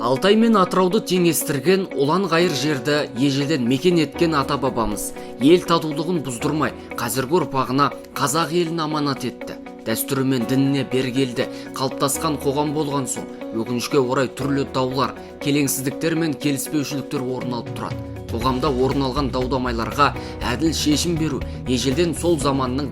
Алтай мен Атырауды теңестірген ұлан-ғайыр жерді ежелден мекен еткен ата-бабамыз ел татулығын бұздырмай, қазіргі ұрпағына қазақ елін аманат етті. Дәстүрі мен дініне бергелді қалыптасқан қоғам болған соң, өкінішке орай түрлі даулар, келеңсіздіктер мен келіспеушіліктер орын алып тұрады. Қоғамда орын алған даудамайларға әділ шешім беру ежелден сол заманның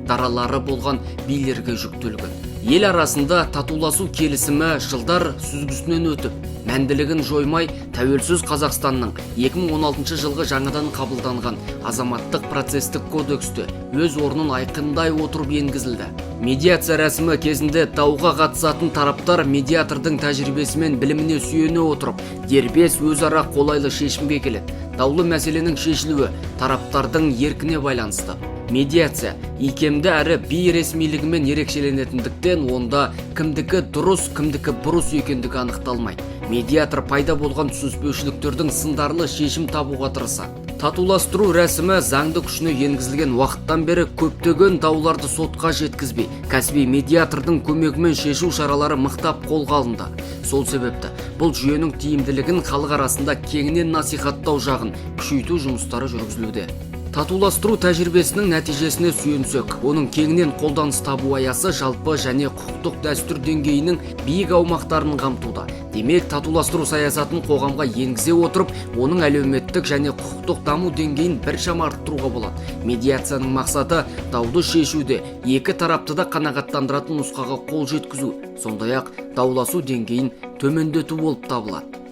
даралары болған билерге жүктелген. Ел арасында татуласу келісімі жылдар сүзгісінен өтіп, мәнділігін жоймай, тәуелсіз Қазақстанның 2016 жылғы жаңадан қабылданған азаматтық процестік кодексте өз орнын айқындай отырып енгізілді. Медиация рәсімі кезінде дауға қатысатын тараптар медиатордың тәжірибесі мен біліміне сүйене отырып, дербес өзара қолайлы шешімге келеді. Даулы мәселенің шешілуі тараптардың еркіне байланысты. Медиация икемді әрі бейресмилігімен ерекшеленетіндіктен онда кімдікі дұрыс, кімдікі бұрыс екендігі анықталмайды. Медиатор пайда болған түсініспеушіліктердің сындарлы шешім табуға тырысады. Татуластыру рәсімі заңды күшіне енгізілген уақыттан бері көптеген дауларды сотқа жеткізбей, кәсіби медиатордың көмегімен шешу шаралары мықтап қолға алынды. Сол себепті бұл жүйенің тиімділігін халық арасында кеңінен насихаттау жағын күшейту жұмыстары жүргізілуде. Татуластыру тәжірибесінің нәтижесіне сүйенсек, оның кеңінен қолданыс табу аясы жалпы және құқықтық дәстүр деңгейінің биік аумақтарын қамтуда. Демек, татуластыру саясатын қоғамға енгізе отырып, оның әлеуметтік және құқықтық даму деңгейін біршама арттыруға болады. Медиацияның мақсаты дауды шешуде екі тарапты да қанағаттандыратын нұсқаға қол жеткізу, сондай-ақ дауласу деңгейін төмендету болып табылады.